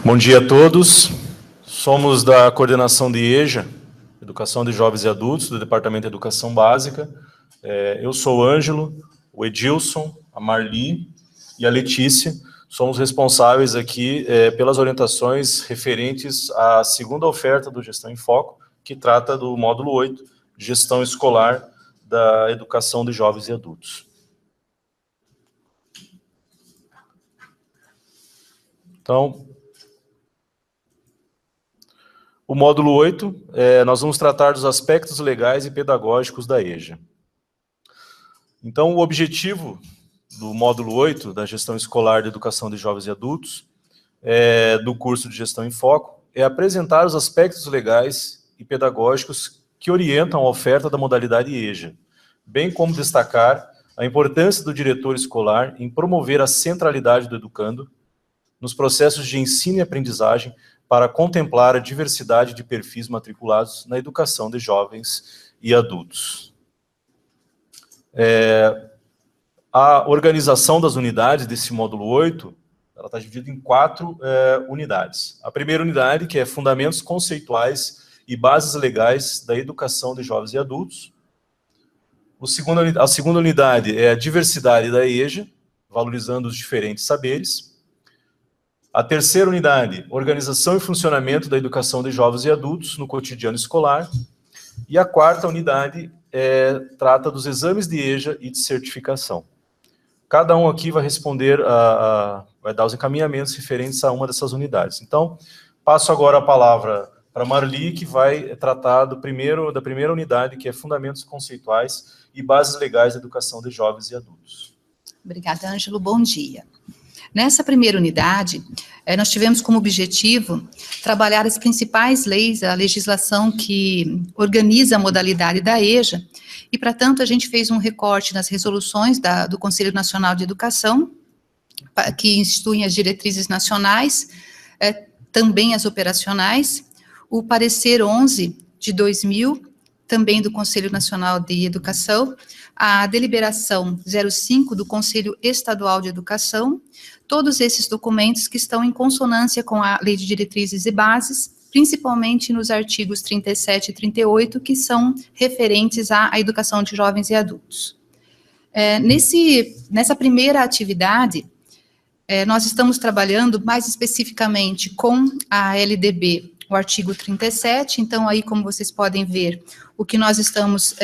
Bom dia a todos. Somos da coordenação de EJA, Educação de Jovens e Adultos, do Departamento de Educação Básica. Eu sou o Ângelo, o Edilson, a Marli e a Letícia. Somos responsáveis aqui pelas orientações referentes à segunda oferta do Gestão em Foco, que trata do módulo 8, Gestão Escolar da Educação de Jovens e Adultos. Então, o módulo 8, nós vamos tratar dos aspectos legais e pedagógicos da EJA. Então, o objetivo do módulo 8, da Gestão Escolar de Educação de Jovens e Adultos, do curso de Gestão em Foco, é apresentar os aspectos legais e pedagógicos que orientam a oferta da modalidade EJA, bem como destacar a importância do diretor escolar em promover a centralidade do educando nos processos de ensino e aprendizagem para contemplar a diversidade de perfis matriculados na educação de jovens e adultos. A organização das unidades desse módulo 8, ela está dividida em 4 unidades. A primeira unidade, que é Fundamentos Conceituais e Bases Legais da Educação de Jovens e Adultos. A segunda unidade é a Diversidade da EJA, valorizando os diferentes saberes. A terceira unidade, Organização e Funcionamento da Educação de Jovens e Adultos no Cotidiano Escolar. E a quarta unidade trata dos exames de EJA e de certificação. Cada um aqui vai responder, vai dar os encaminhamentos referentes a uma dessas unidades. Então, passo agora a palavra para a Marli, que vai tratar da primeira unidade, que é Fundamentos Conceituais e Bases Legais da Educação de Jovens e Adultos. Obrigada, Ângelo. Bom dia. Nessa primeira unidade, nós tivemos como objetivo trabalhar as principais leis, a legislação que organiza a modalidade da EJA, e, para tanto, a gente fez um recorte nas resoluções do Conselho Nacional de Educação, que instituem as diretrizes nacionais, também as operacionais, o parecer 11 de 2000, também do Conselho Nacional de Educação, a deliberação 05 do Conselho Estadual de Educação, todos esses documentos que estão em consonância com a Lei de Diretrizes e Bases, principalmente nos artigos 37 e 38, que são referentes à educação de jovens e adultos. Nessa primeira atividade, nós estamos trabalhando mais especificamente com a LDB, o artigo 37, então aí, como vocês podem ver, o que nós estamos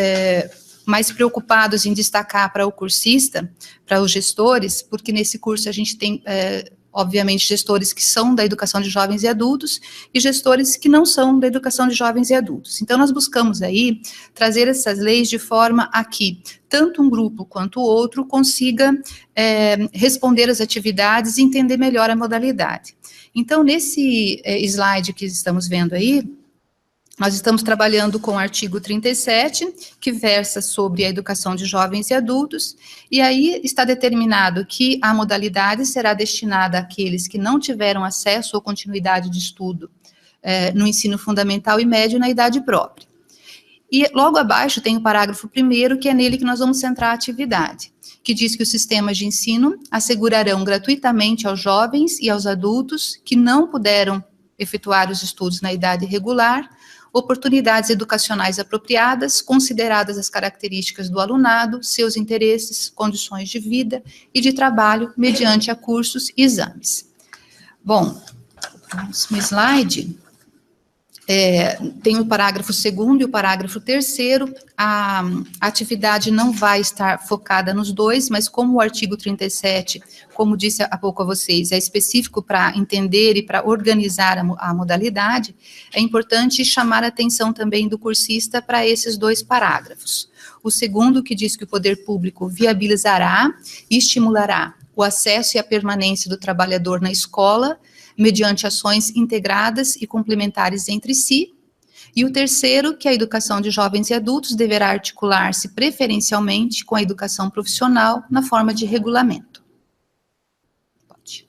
mais preocupados em destacar para o cursista, para os gestores, porque nesse curso a gente tem, obviamente, gestores que são da educação de jovens e adultos e gestores que não são da educação de jovens e adultos. Então, nós buscamos aí trazer essas leis de forma a que tanto um grupo quanto o outro consiga responder às atividades e entender melhor a modalidade. Então, nesse slide que estamos vendo aí, nós estamos trabalhando com o artigo 37, que versa sobre a educação de jovens e adultos, e aí está determinado que a modalidade será destinada àqueles que não tiveram acesso ou continuidade de estudo no ensino fundamental e médio na idade própria. E logo abaixo tem o parágrafo 1º, que é nele que nós vamos centrar a atividade, que diz que os sistemas de ensino assegurarão gratuitamente aos jovens e aos adultos que não puderam efetuar os estudos na idade regular, oportunidades educacionais apropriadas, consideradas as características do alunado, seus interesses, condições de vida e de trabalho, mediante a cursos e exames. Bom, no próximo slide, tem o parágrafo 2º e o parágrafo 3º, a atividade não vai estar focada nos dois, mas como o artigo 37, como disse há pouco a vocês, é específico para entender e para organizar a modalidade, é importante chamar a atenção também do cursista para esses 2 parágrafos. O segundo, que diz que o poder público viabilizará e estimulará o acesso e a permanência do trabalhador na escola, mediante ações integradas e complementares entre si, e o terceiro, que a educação de jovens e adultos deverá articular-se preferencialmente com a educação profissional na forma de regulamento. Pode.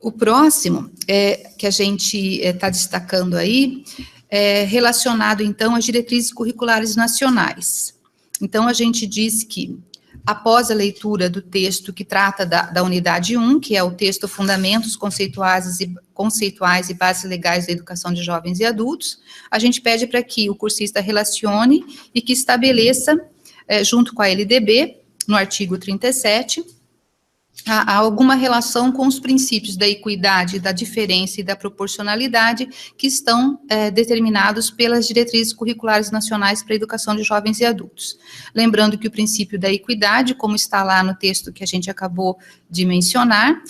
O próximo, que a gente está destacando aí, é relacionado, então, às diretrizes curriculares nacionais. Então, a gente diz que após a leitura do texto que trata da unidade 1, que é o texto Fundamentos Conceituais e Bases Legais da Educação de Jovens e Adultos, a gente pede para que o cursista relacione e que estabeleça, junto com a LDB, no artigo 37, há alguma relação com os princípios da equidade, da diferença e da proporcionalidade que estão determinados pelas diretrizes curriculares nacionais para a educação de jovens e adultos. Lembrando que o princípio da equidade, como está lá no texto que a gente acabou de mencionar,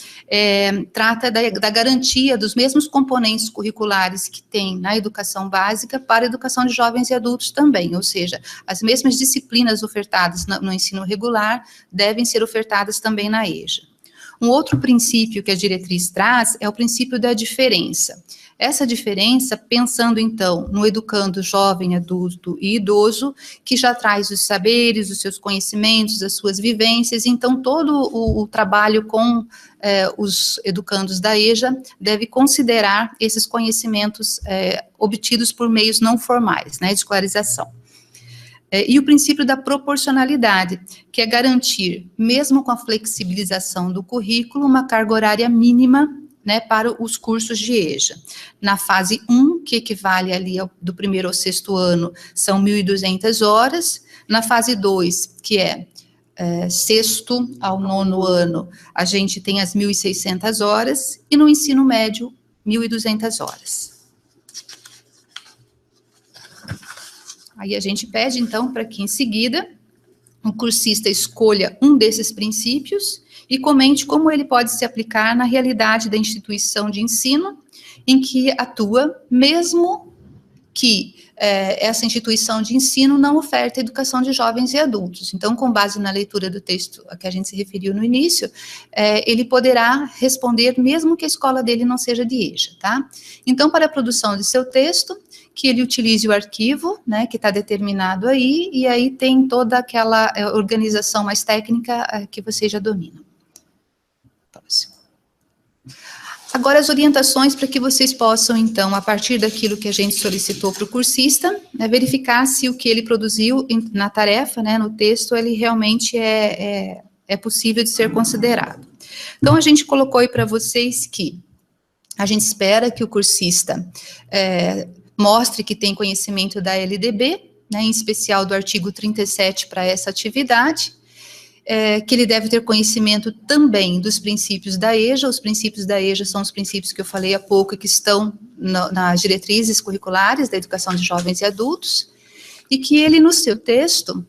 trata da garantia dos mesmos componentes curriculares que tem na educação básica para a educação de jovens e adultos também, ou seja, as mesmas disciplinas ofertadas no ensino regular devem ser ofertadas também na EJA. Um outro princípio que a diretriz traz é o princípio da diferença. Essa diferença, pensando então no educando jovem, adulto e idoso, que já traz os saberes, os seus conhecimentos, as suas vivências, então todo o trabalho com os educandos da EJA deve considerar esses conhecimentos obtidos por meios não formais, né, de escolarização. E o princípio da proporcionalidade, que é garantir, mesmo com a flexibilização do currículo, uma carga horária mínima, né, para os cursos de EJA. Na fase 1, que equivale ali do primeiro ao sexto ano, são 1.200 horas. Na fase 2, que é sexto ao nono ano, a gente tem as 1.600 horas, e no ensino médio, 1.200 horas. Aí a gente pede, então, para que em seguida o cursista escolha um desses princípios e comente como ele pode se aplicar na realidade da instituição de ensino em que atua, mesmo que essa instituição de ensino não oferta educação de jovens e adultos. Então, com base na leitura do texto a que a gente se referiu no início, ele poderá responder mesmo que a escola dele não seja de EJA, tá? Então, para a produção de seu texto, que ele utilize o arquivo, né, que está determinado aí, e aí tem toda aquela organização mais técnica que vocês já dominam. Próximo. Agora, as orientações para que vocês possam, então, a partir daquilo que a gente solicitou para o cursista, né, verificar se o que ele produziu na tarefa, né, no texto, ele realmente é possível de ser considerado. Então, a gente colocou aí para vocês que a gente espera que o cursista mostre que tem conhecimento da LDB, né, em especial do artigo 37 para essa atividade, que ele deve ter conhecimento também dos princípios da EJA. Os princípios da EJA são os princípios que eu falei há pouco, que estão nas diretrizes curriculares da educação de jovens e adultos, e que ele, no seu texto,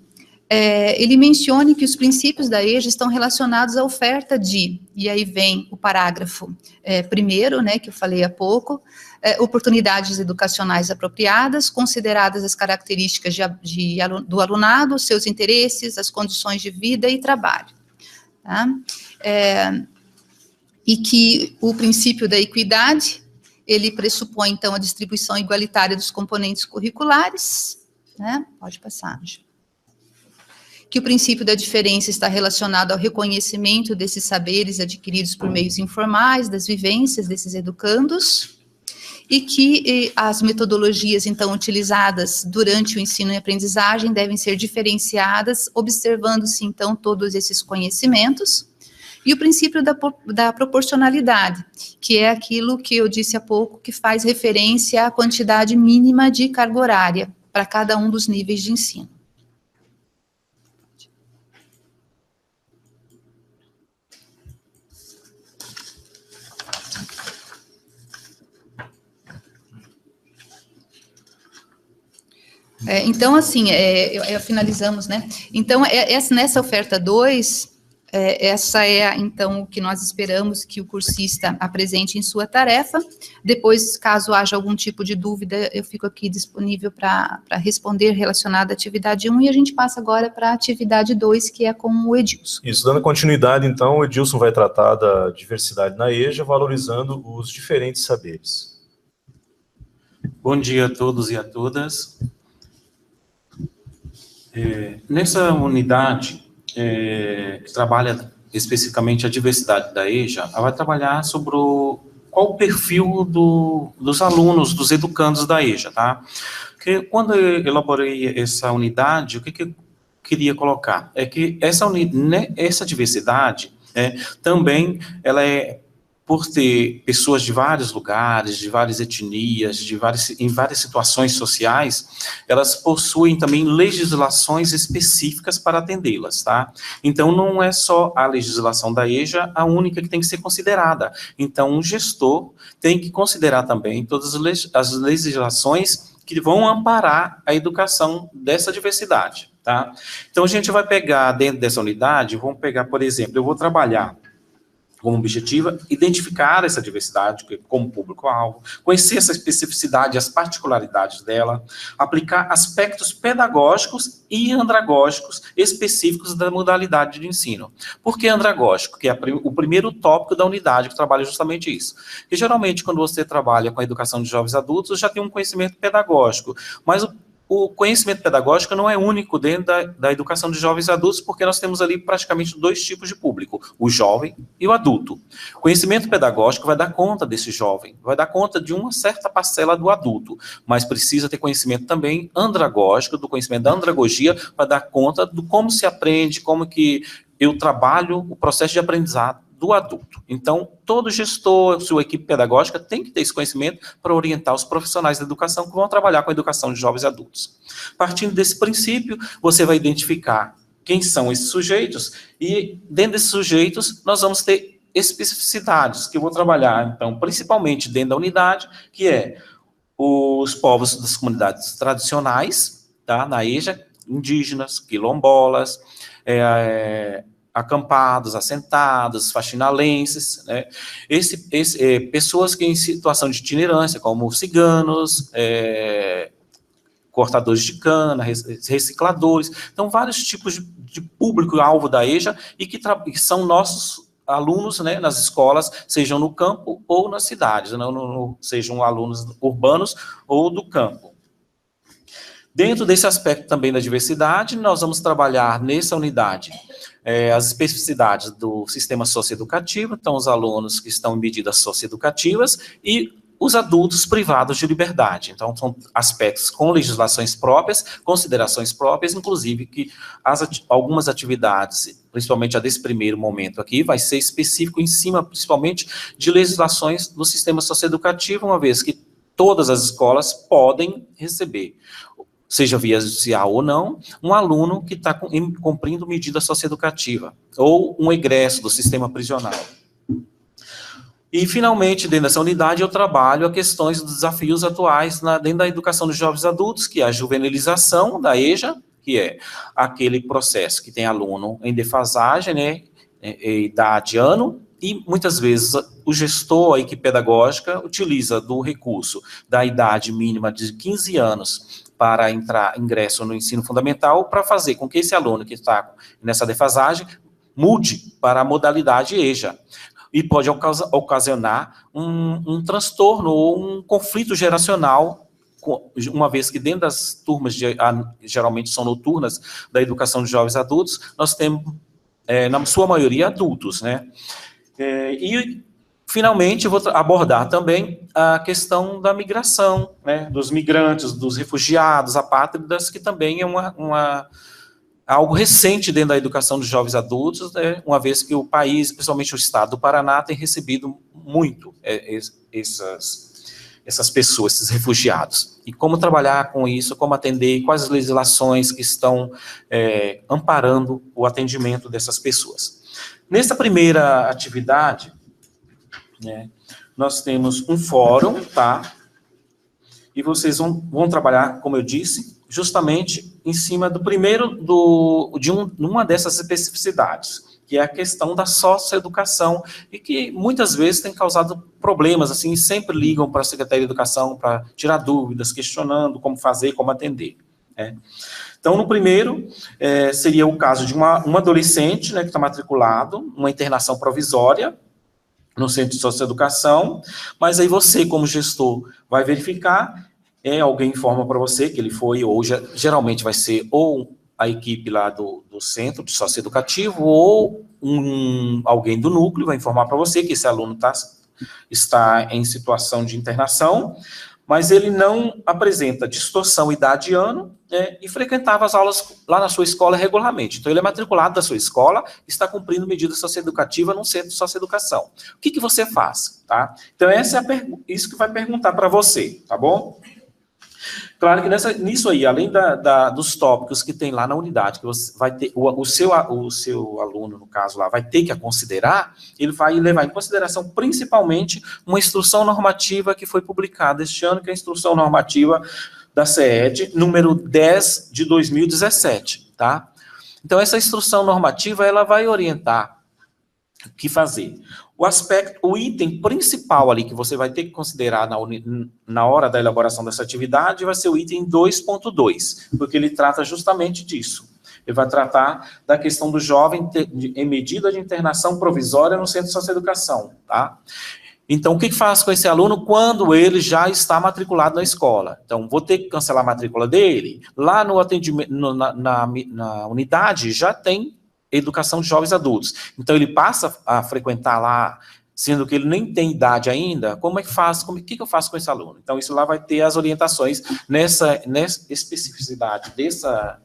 ele mencione que os princípios da EJA estão relacionados à oferta de, e aí vem o parágrafo primeiro, né, que eu falei há pouco, oportunidades educacionais apropriadas, consideradas as características do alunado, seus interesses, as condições de vida e trabalho. Tá? E que o princípio da equidade, ele pressupõe, então, a distribuição igualitária dos componentes curriculares, né? Pode passar, Ângela. Que o princípio da diferença está relacionado ao reconhecimento desses saberes adquiridos por meios informais, das vivências desses educandos, e que as metodologias, então, utilizadas durante o ensino e aprendizagem devem ser diferenciadas, observando-se, então, todos esses conhecimentos, e o princípio da proporcionalidade, que é aquilo que eu disse há pouco, que faz referência à quantidade mínima de carga horária para cada um dos níveis de ensino. Então, assim, finalizamos, né? Então, nessa oferta 2, essa é, então, o que nós esperamos que o cursista apresente em sua tarefa. Depois, caso haja algum tipo de dúvida, eu fico aqui disponível para responder relacionado à atividade 1, e a gente passa agora para a atividade 2, que é com o Edilson. Isso, dando continuidade, então, o Edilson vai tratar da diversidade na EJA, valorizando os diferentes saberes. Bom dia a todos e a todas. Nessa unidade, que trabalha especificamente a diversidade da EJA, ela vai trabalhar sobre qual o perfil dos alunos, dos educandos da EJA, tá? Porque quando eu elaborei essa unidade, o que queria colocar é que essa diversidade também ela é por ter pessoas de vários lugares, de várias etnias, em várias situações sociais, elas possuem também legislações específicas para atendê-las, tá? Então, não é só a legislação da EJA a única que tem que ser considerada. Então, um gestor tem que considerar também todas as legislações que vão amparar a educação dessa diversidade, tá? Então, a gente vai pegar dentro dessa unidade, vamos pegar, por exemplo, eu vou trabalhar como objetivo, identificar essa diversidade como público-alvo, conhecer essa especificidade, as particularidades dela, aplicar aspectos pedagógicos e andragógicos específicos da modalidade de ensino. Por que andragógico? Que é o primeiro tópico da unidade que trabalha justamente isso. Porque geralmente, quando você trabalha com a educação de jovens adultos, já tem um conhecimento pedagógico, mas o conhecimento pedagógico não é único dentro da educação de jovens adultos, porque nós temos ali praticamente 2 tipos de público, o jovem e o adulto. O conhecimento pedagógico vai dar conta desse jovem, vai dar conta de uma certa parcela do adulto, mas precisa ter conhecimento também andragógico, do conhecimento da andragogia, para dar conta do como se aprende, como que eu trabalho o processo de aprendizado do adulto. Então, todo gestor, sua equipe pedagógica tem que ter esse conhecimento para orientar os profissionais da educação que vão trabalhar com a educação de jovens adultos. Partindo desse princípio, você vai identificar quem são esses sujeitos e, dentro desses sujeitos, nós vamos ter especificidades que eu vou trabalhar, então, principalmente dentro da unidade, que é os povos das comunidades tradicionais, tá, na EJA, indígenas, quilombolas, acampados, assentados, faxinalenses, né? Pessoas que em situação de itinerância, como ciganos, cortadores de cana, recicladores, então vários tipos de público-alvo da EJA e que são nossos alunos, né, nas escolas, sejam no campo ou nas cidades, não sejam alunos urbanos ou do campo. Dentro desse aspecto também da diversidade, nós vamos trabalhar nessa unidade as especificidades do sistema socioeducativo, então os alunos que estão em medidas socioeducativas e os adultos privados de liberdade. Então, são aspectos com legislações próprias, considerações próprias, inclusive que algumas atividades, principalmente a desse primeiro momento aqui, vai ser específico em cima, principalmente, de legislações do sistema socioeducativo, uma vez que todas as escolas podem receber, seja via judicial ou não, um aluno que está cumprindo medida socioeducativa, ou um egresso do sistema prisional. E, finalmente, dentro dessa unidade, eu trabalho a questões dos desafios atuais dentro da educação dos jovens adultos, que é a juvenilização da EJA, que é aquele processo que tem aluno em defasagem, né, idade, ano, e muitas vezes o gestor, a equipe pedagógica, utiliza do recurso da idade mínima de 15 anos para ingresso no ensino fundamental, para fazer com que esse aluno que está nessa defasagem mude para a modalidade EJA. E pode ocasionar um transtorno ou um conflito geracional, uma vez que dentro das turmas, geralmente são noturnas, da educação de jovens adultos, nós temos, na sua maioria, adultos, né? E, finalmente, eu vou abordar também a questão da migração, né, dos migrantes, dos refugiados, apátridas, que também é algo recente dentro da educação dos jovens adultos, né, uma vez que o país, principalmente o estado do Paraná, tem recebido muito essas pessoas, esses refugiados. E como trabalhar com isso, como atender, quais as legislações que estão amparando o atendimento dessas pessoas. Nessa primeira atividade, né, nós temos um fórum, tá? E vocês vão trabalhar, como eu disse, justamente em cima do primeiro, de uma dessas especificidades, que é a questão da socioeducação, e que muitas vezes tem causado problemas, assim, sempre ligam para a Secretaria de Educação para tirar dúvidas, questionando como fazer, como atender, né? Então, no primeiro, seria o caso de um adolescente, né, que está matriculado, uma internação provisória, no Centro de Socioeducação, mas aí você, como gestor, vai verificar, alguém informa para você que ele foi, ou geralmente vai ser ou a equipe lá do Centro de Socioeducativo, ou alguém do núcleo vai informar para você que esse aluno está em situação de internação, mas ele não apresenta distorção idade e ano, né, e frequentava as aulas lá na sua escola regularmente. Então, ele é matriculado da sua escola, está cumprindo medida socioeducativa num centro de socioeducação. O que você faz? Tá? Então, essa é isso que vai perguntar para você, tá bom? Claro que nisso aí, além dos tópicos que tem lá na unidade, que você vai ter, o seu aluno, no caso lá, vai ter que considerar, ele vai levar em consideração principalmente uma instrução normativa que foi publicada este ano, que é a instrução normativa da CED, número 10 de 2017, tá? Então, essa instrução normativa, ela vai orientar o que fazer. O item principal ali que você vai ter que considerar na hora da elaboração dessa atividade vai ser o item 2.2, porque ele trata justamente disso. Ele vai tratar da questão do jovem em medida de internação provisória no centro de socioeducação, tá? Então, o que faz com esse aluno quando ele já está matriculado na escola? Então, vou ter que cancelar a matrícula dele? Lá no atendimento, na unidade, já tem educação de jovens adultos. Então, ele passa a frequentar lá, sendo que ele nem tem idade ainda, como é que faz? O que eu faço com esse aluno? Então, isso lá vai ter as orientações nessa especificidade dessa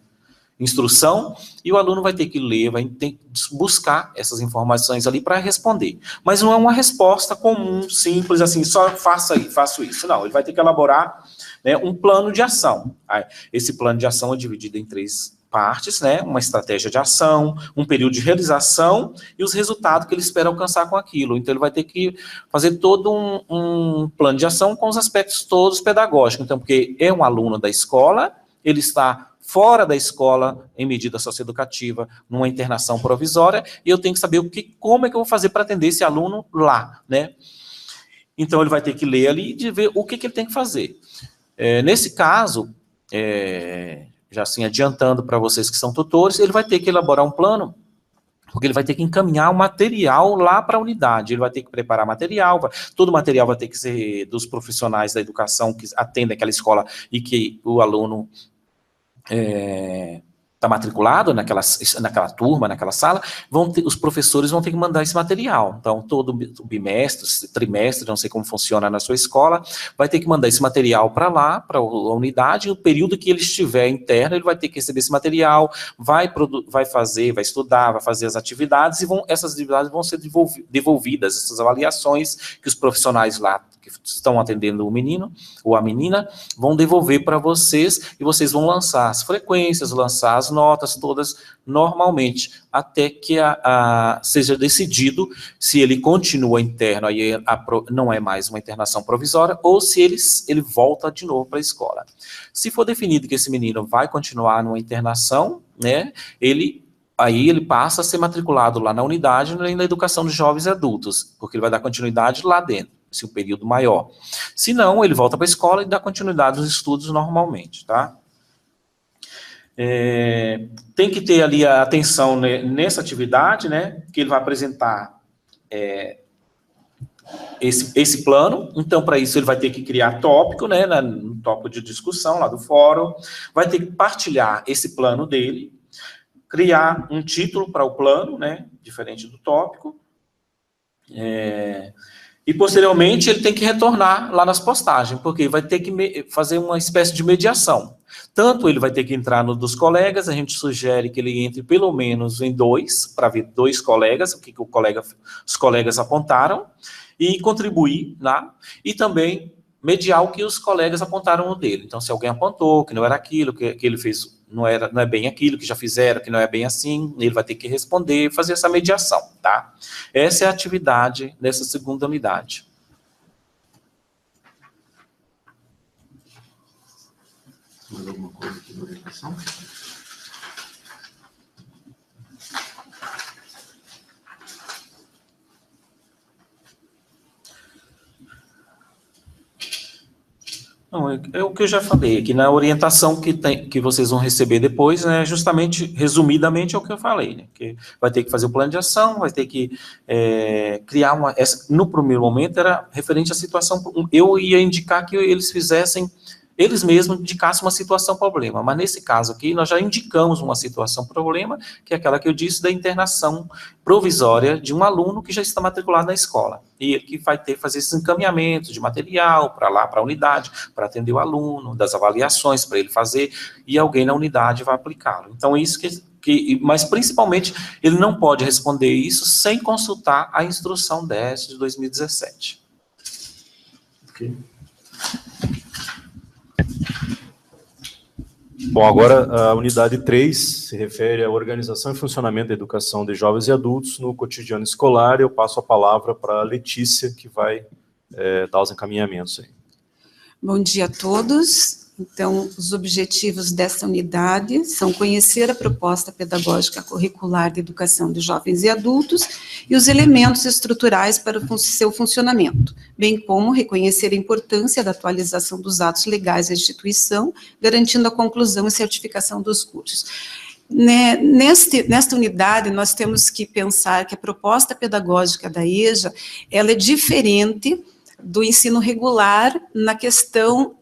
instrução, e o aluno vai ter que ler, vai ter que buscar essas informações ali para responder. Mas não é uma resposta comum, simples, assim, só faço isso. Não, ele vai ter que elaborar, né, um plano de ação. Esse plano de ação é dividido em 3 partes, né, uma estratégia de ação, um período de realização e os resultados que ele espera alcançar com aquilo. Então, ele vai ter que fazer todo um plano de ação com os aspectos todos pedagógicos. Então, porque é um aluno da escola, ele está fora da escola em medida socioeducativa, numa internação provisória, e eu tenho que saber como é que eu vou fazer para atender esse aluno lá, né? Então, ele vai ter que ler ali e ver o que ele tem que fazer. Nesse caso, já assim, adiantando para vocês que são tutores, ele vai ter que elaborar um plano, porque ele vai ter que encaminhar o material lá para a unidade, ele vai ter que preparar material, todo o material vai ter que ser dos profissionais da educação que atendem aquela escola e que o aluno está matriculado naquela turma, naquela sala, os professores vão ter que mandar esse material. Então, todo bimestre, trimestre, não sei como funciona na sua escola, vai ter que mandar esse material para lá, para a unidade, e no período que ele estiver interno, ele vai ter que receber esse material, vai estudar, vai fazer as atividades, e essas atividades vão ser devolvidas, essas avaliações que os profissionais lá que estão atendendo o menino ou a menina, vão devolver para vocês, e vocês vão lançar as frequências, lançar as notas todas normalmente, até que seja decidido se ele continua interno, aí não é mais uma internação provisória, ou se ele volta de novo para a escola. Se for definido que esse menino vai continuar numa internação, né, aí ele passa a ser matriculado lá na unidade, na educação de jovens e adultos, porque ele vai dar continuidade lá dentro, esse período maior. Se não, ele volta para a escola e dá continuidade aos estudos normalmente, tá? Tem que ter ali a atenção nessa atividade, né, que ele vai apresentar esse plano. Então, para isso, ele vai ter que criar tópico, né, no tópico de discussão lá do fórum, vai ter que partilhar esse plano dele, criar um título para o plano, né, diferente do tópico, e, posteriormente, ele tem que retornar lá nas postagens, porque vai ter que fazer uma espécie de mediação. Tanto ele vai ter que entrar no dos colegas, a gente sugere que ele entre pelo menos em 2, para ver 2 colegas, o que os colegas apontaram, e contribuir lá, e também mediar o que os colegas apontaram no dele. Então, se alguém apontou que não era aquilo, que ele fez, não é bem aquilo, que já fizeram, que não é bem assim, ele vai ter que responder, fazer essa mediação, tá? Essa é a atividade dessa segunda unidade. Mais alguma coisa aqui na orientação? Não, é o que eu já falei, que na orientação que vocês vão receber depois, né, justamente, resumidamente, é o que eu falei, né, que vai ter que fazer o plano de ação, vai ter que criar no primeiro momento, era referente à situação, eu ia indicar que eles fizessem eles mesmos indicassem uma situação problema, mas nesse caso aqui, nós já indicamos uma situação problema, que é aquela que eu disse da internação provisória de um aluno que já está matriculado na escola, e que vai ter que fazer esses encaminhamentos de material para lá, para a unidade, para atender o aluno, das avaliações para ele fazer, e alguém na unidade vai aplicá-lo. Então, isso mas principalmente, ele não pode responder isso sem consultar a instrução 10 de 2017. Ok. Bom, agora a unidade 3 se refere à organização e funcionamento da educação de jovens e adultos no cotidiano escolar. Eu passo a palavra para a Letícia, que vai dar os encaminhamentos aí. Bom dia a todos. Então, os objetivos dessa unidade são conhecer a proposta pedagógica curricular de educação de jovens e adultos e os elementos estruturais para o seu funcionamento, bem como reconhecer a importância da atualização dos atos legais da instituição, garantindo a conclusão e certificação dos cursos. Nesta unidade, nós temos que pensar que a proposta pedagógica da EJA, ela é diferente do ensino regular na questão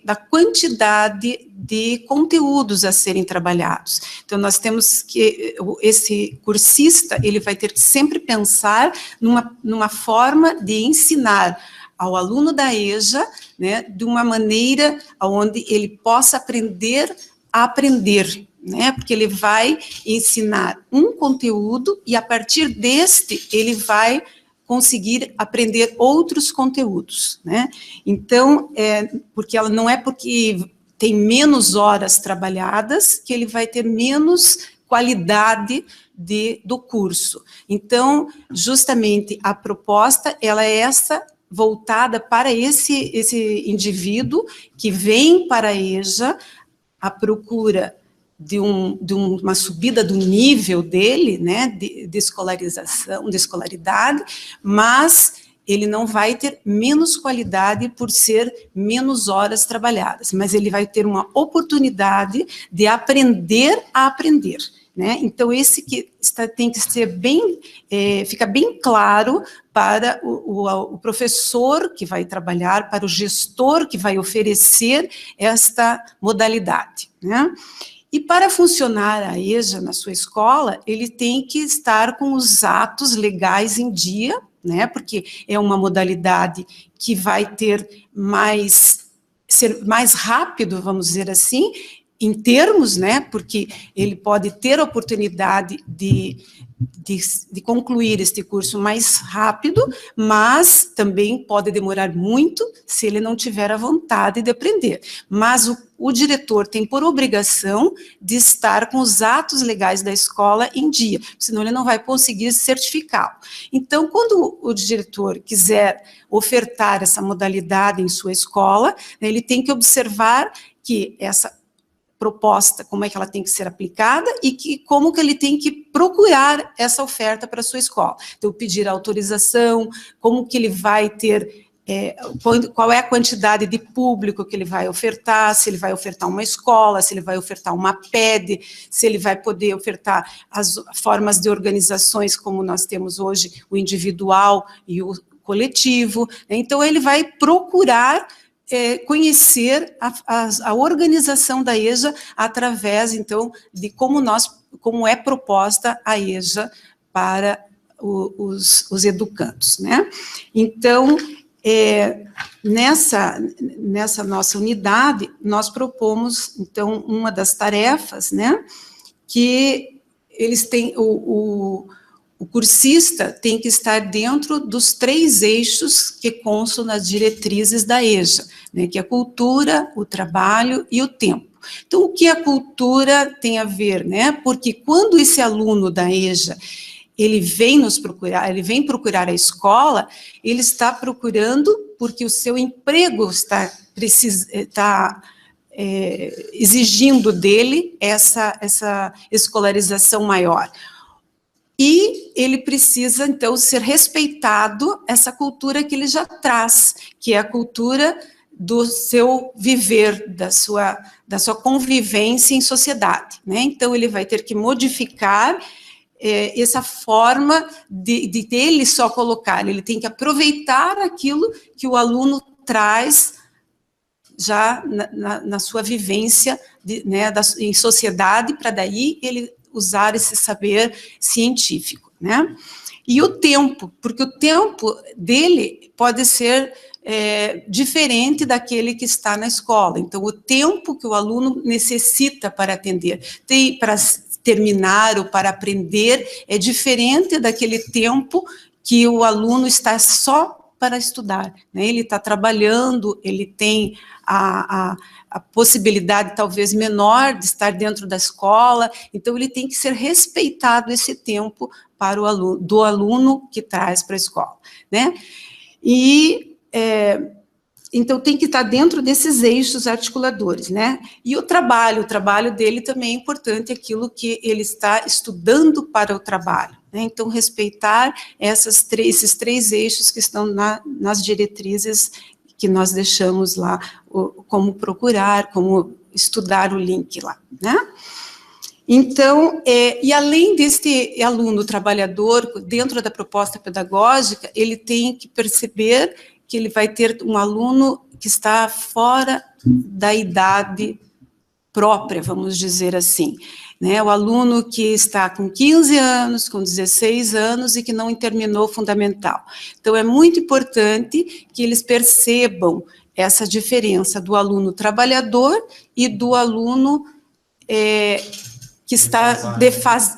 da quantidade de conteúdos a serem trabalhados. Então, nós temos que, esse cursista, ele vai ter que sempre pensar numa forma de ensinar ao aluno da EJA, né, de uma maneira onde ele possa aprender a aprender, né, porque ele vai ensinar um conteúdo e, a partir deste, ele vai conseguir aprender outros conteúdos, né? Então, porque ela não é porque tem menos horas trabalhadas que ele vai ter menos qualidade do curso. Então, justamente, a proposta, ela é essa, voltada para esse indivíduo que vem para a EJA à procura de uma subida do nível dele, né, de escolarização, de escolaridade, mas ele não vai ter menos qualidade por ser menos horas trabalhadas, mas ele vai ter uma oportunidade de aprender a aprender, né? Então, esse que tem que ser bem, fica bem claro para o professor que vai trabalhar, para o gestor que vai oferecer esta modalidade, né? E para funcionar a EJA na sua escola, ele tem que estar com os atos legais em dia, né, porque é uma modalidade que vai ser mais rápido, vamos dizer assim, em termos, né, porque ele pode ter a oportunidade de concluir este curso mais rápido, mas também pode demorar muito se ele não tiver a vontade de aprender. Mas o diretor tem por obrigação de estar com os atos legais da escola em dia, senão ele não vai conseguir certificá-lo. Então, quando o diretor quiser ofertar essa modalidade em sua escola, ele tem que observar que essa proposta, como é que ela tem que ser aplicada e como que ele tem que procurar essa oferta para a sua escola. Então, pedir autorização, como que ele vai ter, qual é a quantidade de público que ele vai ofertar, se ele vai ofertar uma escola, se ele vai ofertar uma PED, se ele vai poder ofertar as formas de organizações, como nós temos hoje, o individual e o coletivo. Então, ele vai procurar conhecer a organização da EJA através, então, de como é proposta a EJA para os educandos, né? Então, nessa nossa unidade, nós propomos, então, uma das tarefas, né, que eles têm, o cursista tem que estar dentro dos 3 eixos que constam nas diretrizes da EJA, né, que é a cultura, o trabalho e o tempo. Então, o que a cultura tem a ver, né? Porque quando esse aluno da EJA, ele vem procurar a escola, ele está procurando porque o seu emprego está exigindo dele essa escolarização maior. E ele precisa, então, ser respeitado essa cultura que ele já traz, que é a cultura do seu viver, da sua convivência em sociedade, né? Então, ele vai ter que modificar essa forma de ele só colocar, ele tem que aproveitar aquilo que o aluno traz já na sua vivência né, em sociedade, para daí ele usar esse saber científico, né? E o tempo, porque o tempo dele pode ser diferente daquele que está na escola. Então, o tempo que o aluno necessita para atender, para terminar ou para aprender, é diferente daquele tempo que o aluno está só para estudar, né? Ele está trabalhando, ele tem a possibilidade talvez menor de estar dentro da escola, então ele tem que ser respeitado esse tempo para o aluno, do aluno que traz para a escola, né? E então tem que estar dentro desses eixos articuladores, né? E o trabalho dele também é importante, aquilo que ele está estudando para o trabalho, né? Então respeitar esses três eixos que estão nas diretrizes que nós deixamos lá, como procurar, como estudar o link lá, né? Então, e além desse aluno trabalhador, dentro da proposta pedagógica, ele tem que perceber que ele vai ter um aluno que está fora da idade própria, vamos dizer assim, né? O aluno que está com 15 anos, com 16 anos e que não terminou o fundamental. Então, é muito importante que eles percebam essa diferença do aluno trabalhador e do aluno que está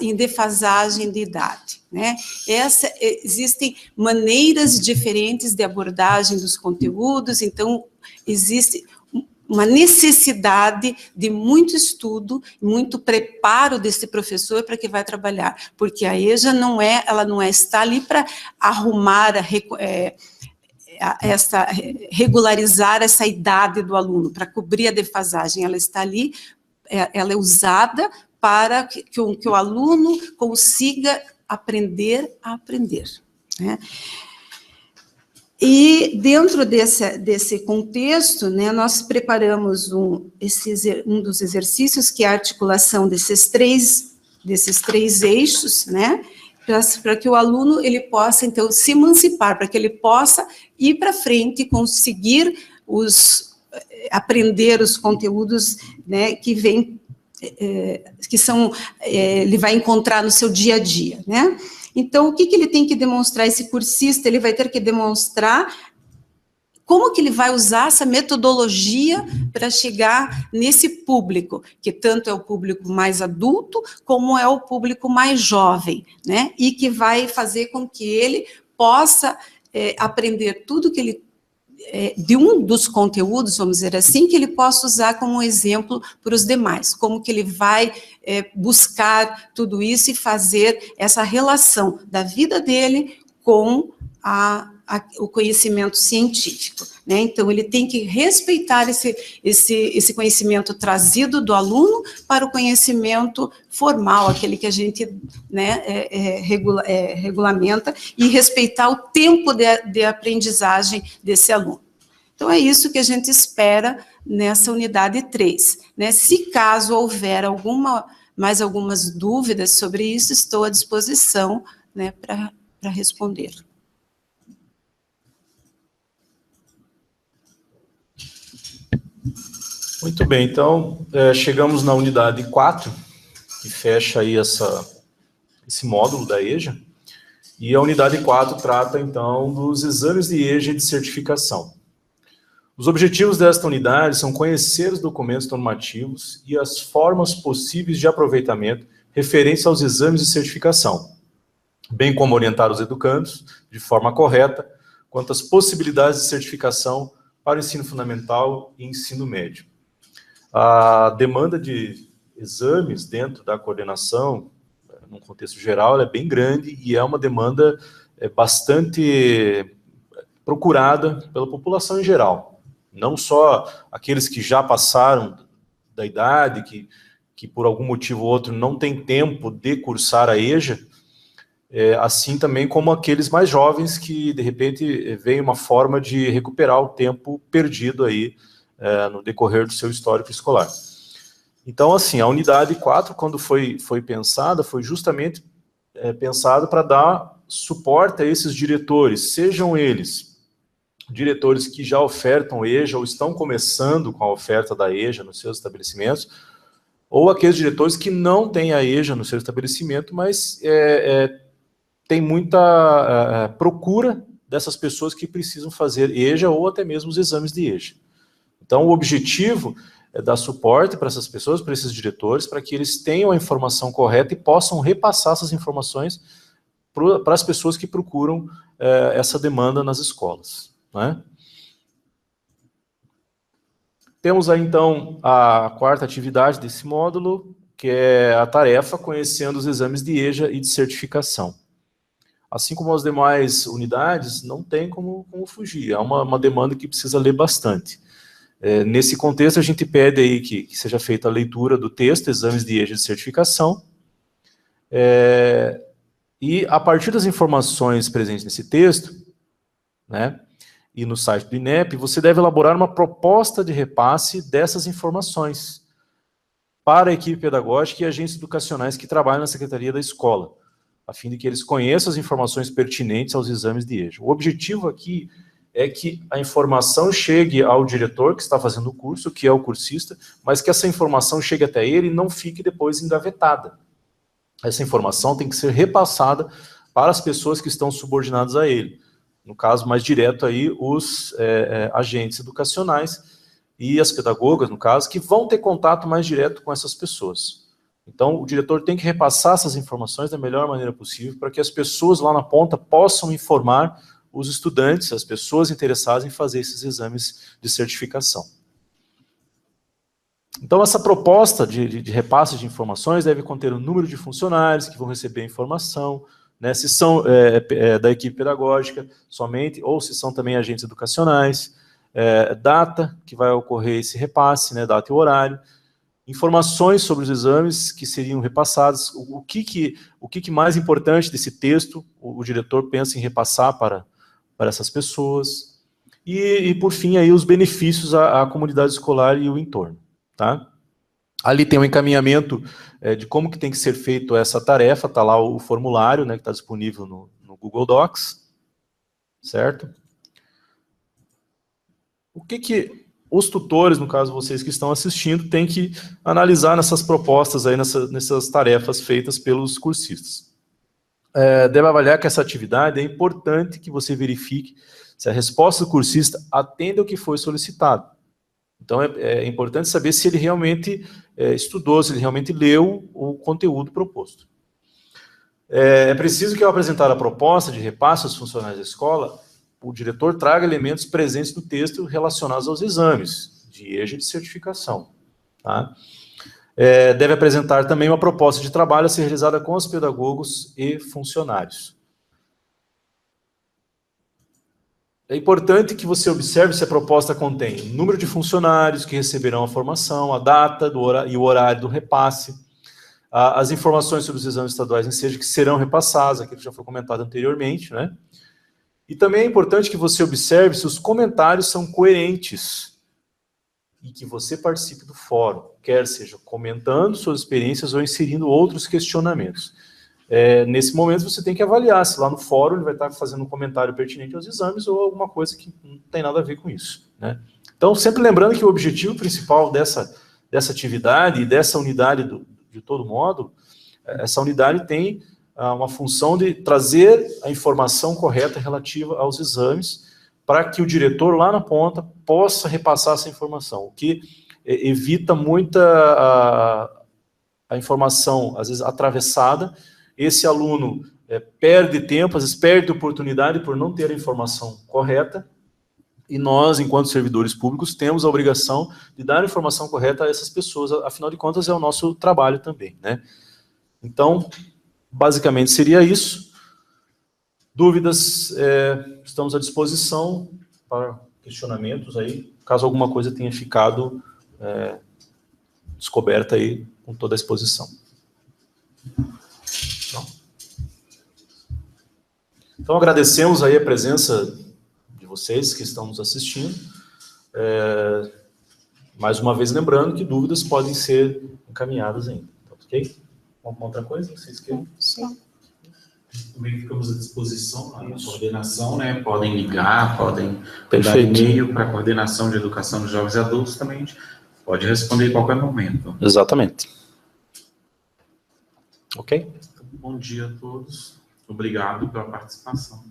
em defasagem de idade, né? Existem maneiras diferentes de abordagem dos conteúdos, então existe uma necessidade de muito estudo, muito preparo desse professor para que vai trabalhar, porque a EJA ela não está ali para arrumar, regularizar essa idade do aluno, para cobrir a defasagem, ela está ali, ela é usada para que o aluno consiga aprender a aprender, né? E dentro desse contexto, né, nós preparamos um dos exercícios, que é a articulação desses três eixos, né, para que o aluno ele possa, então, se emancipar, para que ele possa ir para frente e conseguir aprender os conteúdos, né, que vêm, ele vai encontrar no seu dia a dia, né? Então, o que ele tem que demonstrar? Esse cursista, ele vai ter que demonstrar como que ele vai usar essa metodologia para chegar nesse público, que tanto é o público mais adulto, como é o público mais jovem, né? E que vai fazer com que ele possa aprender tudo que ele de um dos conteúdos, vamos dizer assim, que ele possa usar como exemplo para os demais, como que ele vai buscar tudo isso e fazer essa relação da vida dele com o conhecimento científico, né? Então, ele tem que respeitar esse conhecimento trazido do aluno para o conhecimento formal, aquele que a gente, né, regulamenta, e respeitar o tempo de aprendizagem desse aluno. Então, é isso que a gente espera nessa unidade 3, né? Se caso houver mais algumas dúvidas sobre isso, estou à disposição, né, para responder. Muito bem, então, chegamos na unidade 4, que fecha aí esse módulo da EJA, e a unidade 4 trata, então, dos exames de EJA e de certificação. Os objetivos desta unidade são conhecer os documentos normativos e as formas possíveis de aproveitamento referentes aos exames de certificação, bem como orientar os educandos, de forma correta, quanto às possibilidades de certificação para o ensino fundamental e ensino médio. A demanda de exames dentro da coordenação, num contexto geral, é bem grande e é uma demanda bastante procurada pela população em geral. Não só aqueles que já passaram da idade, que por algum motivo ou outro não tem tempo de cursar a EJA, assim também como aqueles mais jovens que, de repente, veem uma forma de recuperar o tempo perdido aí no decorrer do seu histórico escolar. Então, assim, a unidade 4, quando foi pensada, foi justamente pensada para dar suporte a esses diretores, sejam eles diretores que já ofertam EJA ou estão começando com a oferta da EJA nos seus estabelecimentos, ou aqueles diretores que não têm a EJA no seu estabelecimento, mas tem muita procura dessas pessoas que precisam fazer EJA ou até mesmo os exames de EJA. Então, o objetivo é dar suporte para essas pessoas, para esses diretores, para que eles tenham a informação correta e possam repassar essas informações para as pessoas que procuram essa demanda nas escolas, né? Temos aí, então, a quarta atividade desse módulo, que é a tarefa conhecendo os exames de EJA e de certificação. Assim como as demais unidades, não tem como fugir, é uma demanda que precisa ler bastante. Nesse contexto, a gente pede aí que seja feita a leitura do texto, exames de EJA de certificação, e a partir das informações presentes nesse texto, né, e no site do INEP, você deve elaborar uma proposta de repasse dessas informações para a equipe pedagógica e agentes educacionais que trabalham na Secretaria da Escola, a fim de que eles conheçam as informações pertinentes aos exames de EJA. O objetivo aqui é que a informação chegue ao diretor que está fazendo o curso, que é o cursista, mas que essa informação chegue até ele e não fique depois engavetada. Essa informação tem que ser repassada para as pessoas que estão subordinadas a ele. No caso mais direto aí, os agentes educacionais e as pedagogas, no caso, que vão ter contato mais direto com essas pessoas. Então, o diretor tem que repassar essas informações da melhor maneira possível para que as pessoas lá na ponta possam informar os estudantes, as pessoas interessadas em fazer esses exames de certificação. Então, essa proposta de repasse de informações deve conter o número de funcionários que vão receber a informação, né, se são da equipe pedagógica somente, ou se são também agentes educacionais, data que vai ocorrer esse repasse, né, data e horário, informações sobre os exames que seriam repassados, o que mais importante desse texto o diretor pensa em repassar para essas pessoas, e por fim, aí, os benefícios à comunidade escolar e o entorno. Tá? Ali tem um encaminhamento de como que tem que ser feito essa tarefa, está lá o formulário, né, que está disponível no Google Docs, certo? O que os tutores, no caso vocês que estão assistindo, têm que analisar nessas propostas, aí, nessas tarefas feitas pelos cursistas? Deve avaliar que essa atividade é importante que você verifique se a resposta do cursista atende ao que foi solicitado. Então, é importante saber se ele realmente estudou, se ele realmente leu o conteúdo proposto. É preciso que, ao apresentar a proposta de repasse aos funcionários da escola, o diretor traga elementos presentes no texto relacionados aos exames de EJA e de certificação. Tá? Deve apresentar também uma proposta de trabalho a ser realizada com os pedagogos e funcionários. É importante que você observe se a proposta contém o número de funcionários que receberão a formação, a data e o horário do repasse, as informações sobre os exames estaduais em SEJA que serão repassados, aquilo que já foi comentado anteriormente, né? E também é importante que você observe se os comentários são coerentes e que você participe do fórum, quer seja comentando suas experiências ou inserindo outros questionamentos. Nesse momento você tem que avaliar se lá no fórum ele vai estar fazendo um comentário pertinente aos exames ou alguma coisa que não tem nada a ver com isso, né? Então, sempre lembrando que o objetivo principal dessa atividade e dessa unidade de todo modo, essa unidade tem uma função de trazer a informação correta relativa aos exames para que o diretor lá na ponta possa repassar essa informação, o que evita muita a informação, às vezes, atravessada. Esse aluno perde tempo, às vezes perde oportunidade por não ter a informação correta, e nós, enquanto servidores públicos, temos a obrigação de dar a informação correta a essas pessoas, afinal de contas é o nosso trabalho também, né? Então, basicamente seria isso. Dúvidas, estamos à disposição para questionamentos aí, caso alguma coisa tenha ficado descoberta aí, com toda a exposição. Então, agradecemos aí a presença de vocês que estão nos assistindo. Mais uma vez, lembrando que dúvidas podem ser encaminhadas ainda. Tá, ok? Alguma outra coisa que vocês queiram? Sim. Também ficamos à disposição lá na coordenação, né? Podem ligar, podem mandar Perfeito. e-mail para a coordenação de educação de jovens e adultos, também a gente pode responder em qualquer momento. Exatamente. Ok? Bom dia a todos. Obrigado pela participação.